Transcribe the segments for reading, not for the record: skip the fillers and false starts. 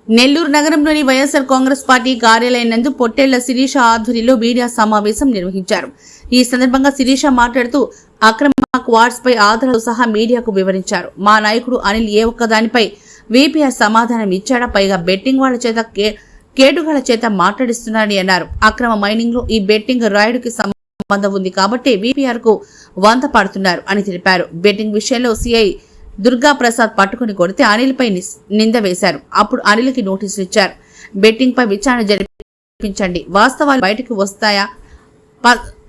నెల్లూరు నగరంలోని వైఎస్ఆర్ కాంగ్రెస్ పార్టీ కార్యాలయం నందు పొట్టేళ్ల శిరీష ఆధ్వర్యంలో మీడియా సమావేశం నిర్వహించారు. ఈ సందర్భంగా శిరీష మాట్లాడుతూ అక్రమ క్వార్ట్స్ పై ఆధారాలు సహా మీడియాకు వివరించారు. మా నాయకుడు అనిల్ ఏ ఒక్కదానిపై వీపీఆర్ సమాధానం ఇచ్చాడా, పైగా బెట్టింగ్ వాళ్ల చేత కేటుగాళ్ల చేత మాట్లాడిస్తున్నారని అన్నారు. అక్రమ మైనింగ్ లో ఈ బెట్టింగ్ రాయుడుకి సంబంధం ఉంది కాబట్టి వీపీఆర్ కు వంత పడుతున్నారు అని తెలిపారు. బెట్టింగ్ విషయంలో సిఐ దుర్గా ప్రసాద్ పట్టుకుని కొడితే అనిల్ పై నింద వేశారు. అప్పుడు అనిల్ కి నోటీసులు ఇచ్చారు. బెట్టింగ్ పై విచారణ జరిపించండి, వాస్తవాలు బయటకు వస్తాయా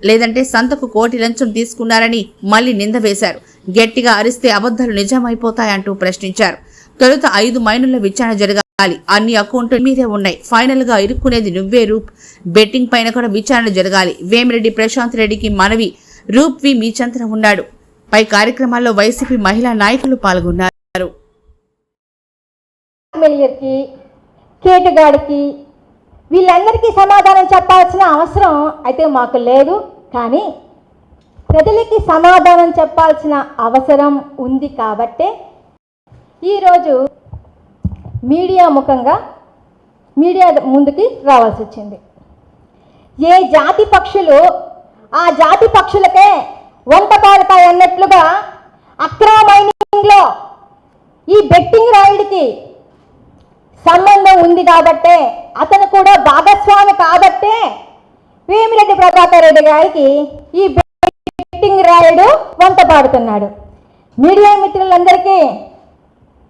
లేదంటే సంతకు కోటి లంచం తీసుకున్నారని మళ్లీ నింద వేశారు. గట్టిగా అరిస్తే అబద్ధాలు నిజమైపోతాయంటూ ప్రశ్నించారు. తొలుత 5 మైనుల విచారణ జరగాలి, అన్ని అకౌంట్లు మీదే ఉన్నాయి, ఫైనల్ గా ఇరుక్కునేది నువ్వే రూప్, బెట్టింగ్ పైన కూడా విచారణ జరగాలి. వేమిరెడ్డి ప్రశాంత్ రెడ్డికి మనవి, రూప్ వి మీ చెంతన ఉన్నాడు. పై కార్యక్రమాల్లో వైసీపీ మహిళా నాయకులు పాల్గొన్నారు. కేటుగాడికి వీళ్ళందరికీ సమాధానం చెప్పాల్సిన అవసరం అయితే మాకు లేదు, కానీ ప్రజలకి సమాధానం చెప్పాల్సిన అవసరం ఉంది కాబట్టే ఈరోజు మీడియా ముఖంగా మీడియా ముందుకి రావాల్సి వచ్చింది. ఏ జాతి పక్షులు ఆ జాతి పక్షులకే వంట పాడతాయి అన్నట్లుగా అక్రమ మైనింగ్లో ఈ బెట్టింగ్ రాయుడికి సంబంధం ఉంది కాబట్టే, అతను కూడా భాగస్వామి కాబట్టే వేమిరెడ్డి ప్రభాకర్ రెడ్డి గారికి ఈ బెట్టింగ్ రాయుడు వంట పాడుతున్నాడు. మీడియా మిత్రులందరికీ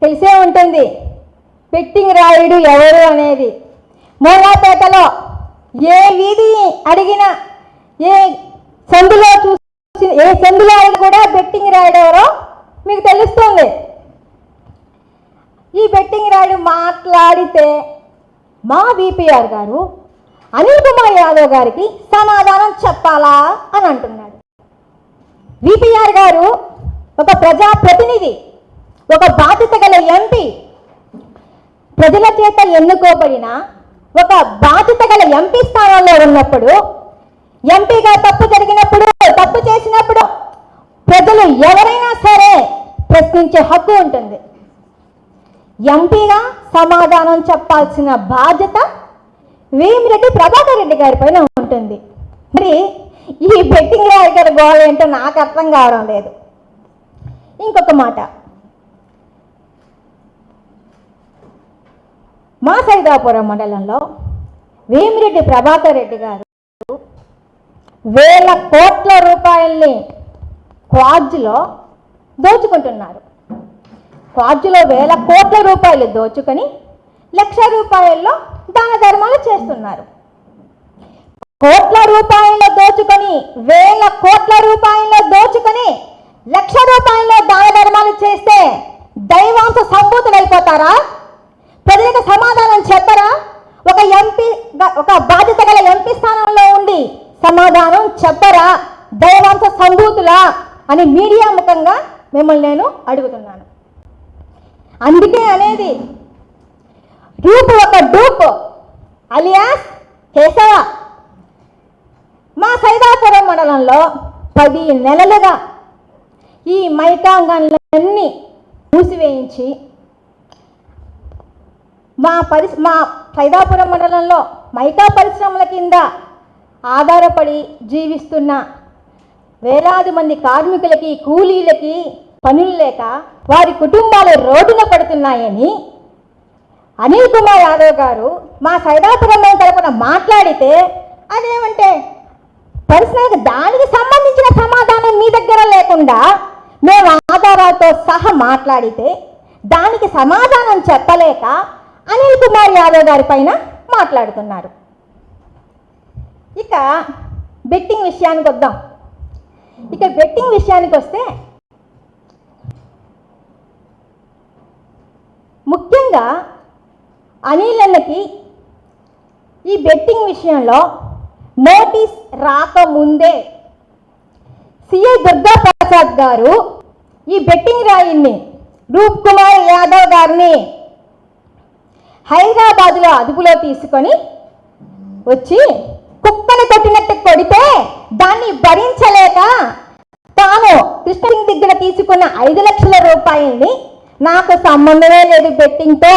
తెలిసే ఉంటుంది బెట్టింగ్ రాయుడు ఎవరు అనేది. మూలాపేటలో ఏ వీధి అడిగినా, ఏ సందులో కూడా బెట్టింగ్ రాయుడు ఎవరో మీకు తెలుస్తుంది. ఈ బెట్టింగ్ రాయుడు మాట్లాడితే మా వీపీఆర్ గారు అనిల్ కుమార్ యాదవ్ గారికి సమాధానం చెప్పాలా అని అంటున్నాడు. వీపీఆర్ గారు ఒక ప్రజాప్రతినిధి, ఒక బాధ్యత గల ఎంపీ, ప్రజల చేత ఎన్నుకోబడిన ఒక బాధ్యత గల ఎంపీ స్థానంలో ఉన్నప్పుడు, ఎంపీగా తప్పు జరిగినప్పుడు, తప్పు చేసినప్పుడు ప్రజలు ఎవరైనా సరే ప్రశ్నించే హక్కు ఉంటుంది. ఎంపీగా సమాధానం చెప్పాల్సిన బాధ్యత వేమిరెడ్డి ప్రభాకర్ రెడ్డి గారి పైన ఉంటుంది. మరి ఈ బెట్టింగ్ రాయ్ గారి గోళ ఏంటో నాకు అర్థం కావడం లేదు. ఇంకొక మాట, మా సైదాపురం మండలంలో వేమిరెడ్డి ప్రభాకర్ రెడ్డి గారు వేల కోట్ల రూపాయల్ని క్వాడ్జ్లో దోచుకుంటున్నారు. క్వాడ్జ్లో వేల కోట్ల రూపాయలు దోచుకొని ₹1,00,000 దాన ధర్మాలు చేస్తున్నారు. కోట్ల రూపాయలు దోచుకొని, వేల కోట్ల రూపాయలు దోచుకొని ₹1,00,000 దాన ధర్మాలు చేస్తే దైవాంశ సంభూతులైపోతారా? ప్రజలకు సమాధానం చెప్పరా? ఒక ఎంపీ, ఒక బాధ్యత గల ఎంపీ స్థానంలో ఉండి సమాధానం చెప్పరా? దైవాంశ సంభూతులా అని మీడియా ముఖంగా మిమ్మల్ని నేను అడుగుతున్నాను. అందుకే అనేది రూపు ఒక డూప్ అలియాస్ కేశవ మా సైదాపురం మండలంలో 10 నెలలుగా ఈ మైకాంగాన్లన్నీ మూసివేయించి మా సైదాపురం మండలంలో మైకా పరిశ్రమల కింద ఆధారపడి జీవిస్తున్న వేలాది మంది కార్మికులకి, కూలీలకి పనులు లేక వారి కుటుంబాలు రోడ్డున పడుతున్నాయని అనిల్ కుమార్ యాదవ్ గారు మా సైదాపురం తరపున మాట్లాడితే, అదేమంటే పర్సనల్గా దానికి సంబంధించిన సమాధానం మీ దగ్గర లేకుండా మేము ఆధారాలతో సహా మాట్లాడితే దానికి సమాధానం చెప్పలేక అనిల్ కుమార్ యాదవ్ గారి పైన మాట్లాడుతున్నారు. ఇక బెట్టింగ్ విషయానికి వద్దాం. ఇక బెట్టింగ్ విషయానికి వస్తే ముఖ్యంగా అనిల్ అన్నకి ఈ బెట్టింగ్ విషయంలో నోటీస్ రాకముందే సిఐ దుర్గా ప్రసాద్ గారు ఈ బెట్టింగ్ రాయిని రూప్ కుమార్ యాదవ్ గారిని హైదరాబాద్లో అదుపులో తీసుకొని వచ్చి కుక్కని కొట్టినట్టు కొడితే దాన్ని భరించలేక తాను కృష్ణలింగ్ దగ్గర తీసుకున్న ₹5,00,000 నాకు సంబంధమే లేదు బెట్టింగ్తో,